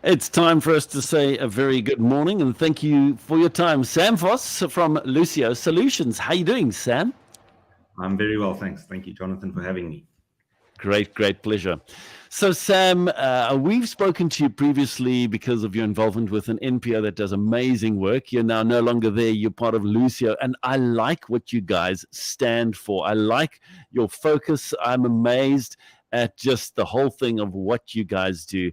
It's time for us to say a very good morning and thank you for your time. Sam Voss from Luceo Solutions. How you doing, Sam? I'm very well, thanks. Thank you, Jonathan, for having me. Great pleasure. So, Sam, we've spoken to you previously because of your involvement with an NPO that does amazing work. You're now no longer there. You're part of Luceo, and I like what you guys stand for. I like your focus. I'm amazed at just the whole thing of what you guys do.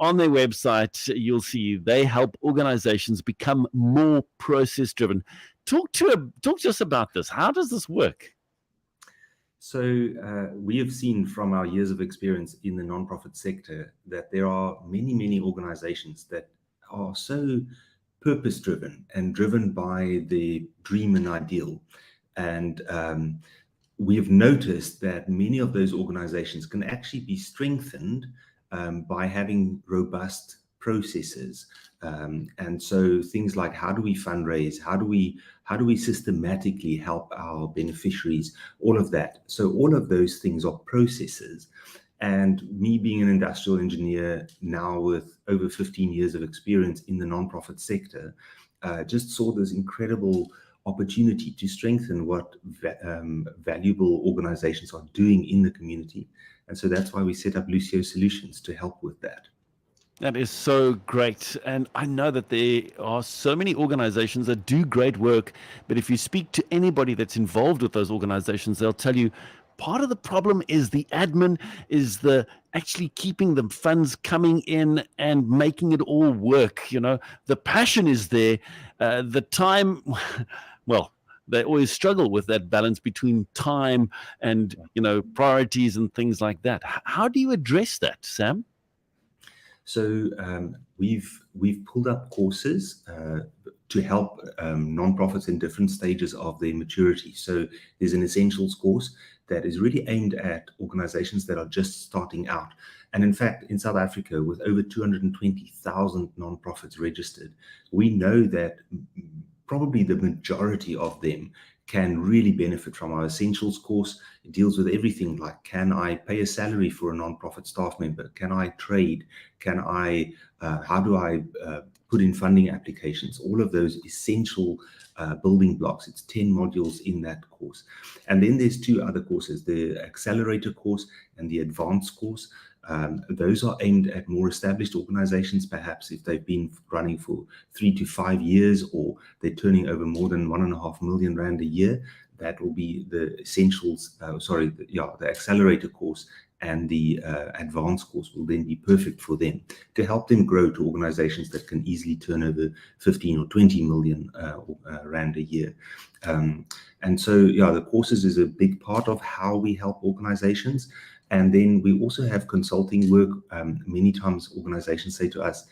On their website, you'll see they help organizations become more process driven. Talk to us about this. How does this work? So, we have seen from our years of experience in the nonprofit sector that there are many organizations that are so purpose driven and driven by the dream and ideal. And we have noticed that many of those organizations can actually be strengthened by having robust processes. And so things like, how do we fundraise? How do we systematically help our beneficiaries? All of that. So all of those things are processes. And me being an industrial engineer now with over 15 years of experience in the nonprofit sector, just saw this incredible opportunity to strengthen what valuable organizations are doing in the community. And so that's why we set up Luceo Solutions to help with that. That is so great. And I know that there are so many organizations that do great work, but if you speak to anybody that's involved with those organizations, they'll tell you part of the problem is the admin, is the actually keeping the funds coming in and making it all work. The passion is there, the time, well, they always struggle with that balance between time and, priorities and things like that. How do you address that, Sam? So we've pulled up courses to help nonprofits in different stages of their maturity. So there's an essentials course that is really aimed at organizations that are just starting out. And in fact, in South Africa, with over 220,000 nonprofits registered, we know that probably the majority of them can really benefit from our essentials course. It deals with everything like, can I pay a salary for a nonprofit staff member? Can I trade? How do I put in funding applications? All of those essential building blocks. It's 10 modules in that course. And then there's two other courses, the accelerator course and the advanced course. Those are aimed at more established organizations, perhaps if they've been running for 3 to 5 years or they're turning over more than 1.5 million rand a year. That will be the essentials, the accelerator course, and the advanced course will then be perfect for them to help them grow to organizations that can easily turn over 15 or 20 million rand a year. And so, the courses is a big part of how we help organizations. And then we also have consulting work. Many times organizations say to us,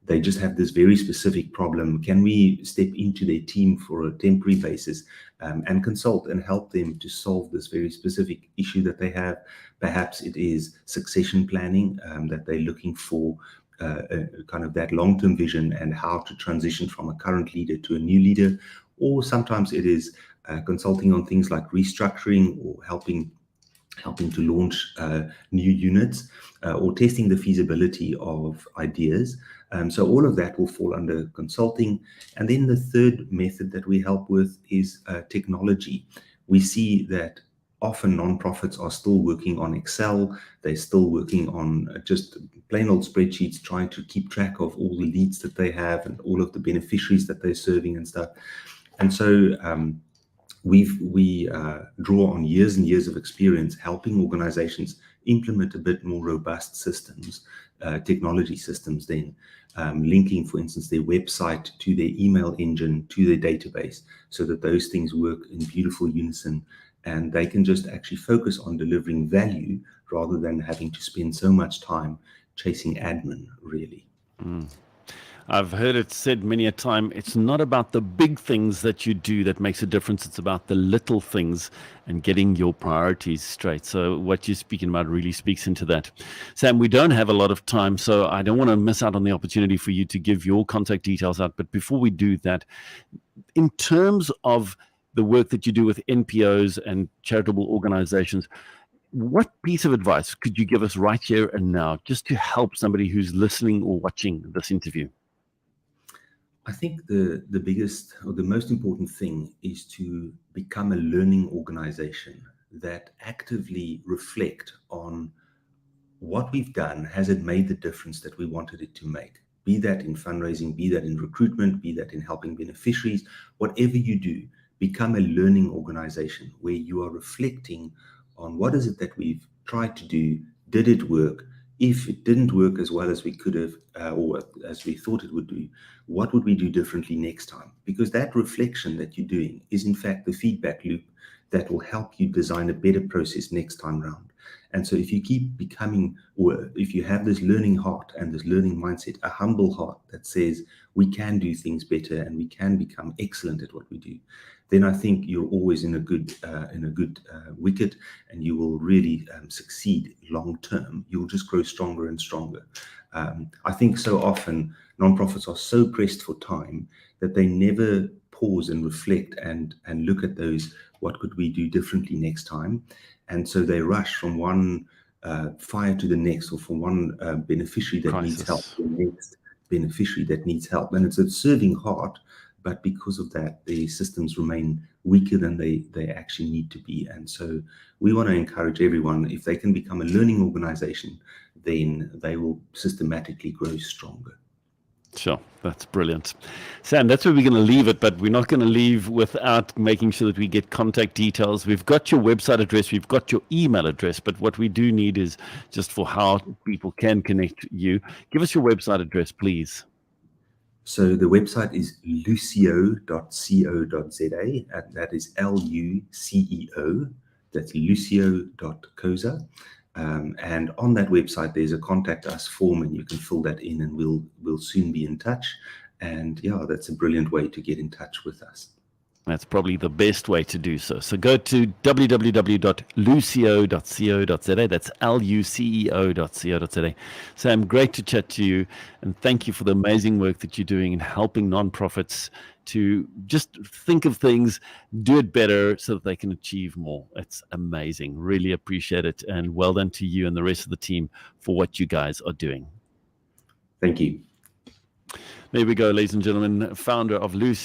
they just have this very specific problem. Can we step into their team for a temporary basis and consult and help them to solve this very specific issue that they have? Perhaps it is succession planning that they're looking for, kind of that long-term vision and how to transition from a current leader to a new leader. Or sometimes it is consulting on things like restructuring or helping to launch new units or testing the feasibility of ideas. So all of that will fall under consulting. And then the third method that we help with is technology. We see that often nonprofits are still working on Excel. They're still working on just plain old spreadsheets, trying to keep track of all the leads that they have and all of the beneficiaries that they're serving and stuff. And so we draw on years and years of experience helping organizations implement a bit more robust systems, technology systems, then linking, for instance, their website to their email engine, to their database, so that those things work in beautiful unison and they can just actually focus on delivering value rather than having to spend so much time chasing admin, really. I've heard it said many a time, it's not about the big things that you do that makes a difference. It's about the little things and getting your priorities straight. So what you're speaking about really speaks into that. Sam, we don't have a lot of time, so I don't want to miss out on the opportunity for you to give your contact details out. But before we do that, in terms of the work that you do with NPOs and charitable organizations, What piece of advice could you give us right here and now just to help somebody who's listening or watching this interview? I think the biggest or the most important thing is to become a learning organization that actively reflect on what we've done. Has it made the difference that we wanted it to make? Be that in fundraising, be that in recruitment, be that in helping beneficiaries, whatever you do, become a learning organization where you are reflecting on what is it that we've tried to do. Did it work? If it didn't work as well as we could have, or as we thought it would do, what would we do differently next time? Because that reflection that you're doing is in fact the feedback loop that will help you design a better process next time round. And so if you keep becoming, or if you have this learning heart and this learning mindset, a humble heart that says we can do things better and we can become excellent at what we do, then I think you're always in a good wicket, and you will really succeed long term. You'll just grow stronger and stronger. I think so often nonprofits are so pressed for time that they never pause and reflect and look at those, what could we do differently next time? And so they rush from one fire to the next, or from one beneficiary that needs help Crisis. to the next beneficiary that needs help. And it's a serving heart, but because of that, the systems remain weaker than they actually need to be. And so we want to encourage everyone, if they can become a learning organization, then they will systematically grow stronger. Sure, that's brilliant. Sam, that's where we're going to leave it, but we're not going to leave without making sure that we get contact details. We've got your website address, we've got your email address, but what we do need is just for how people can connect you. Give us your website address, please. So the website is luceo.co.za, and that is Luceo. That's luceo.coza. And on that website, there's a contact us form, and you can fill that in, and we'll soon be in touch. And yeah, that's a brilliant way to get in touch with us. That's probably the best way to do so. So go to www.luceo.co.za. That's luceo.co.za. Sam, great to chat to you, and thank you for the amazing work that you're doing in helping nonprofits to just think of things, do it better so that they can achieve more. It's amazing. Really appreciate it, and well done to you and the rest of the team for what you guys are doing. Thank you. There we go, ladies and gentlemen, founder of Luceo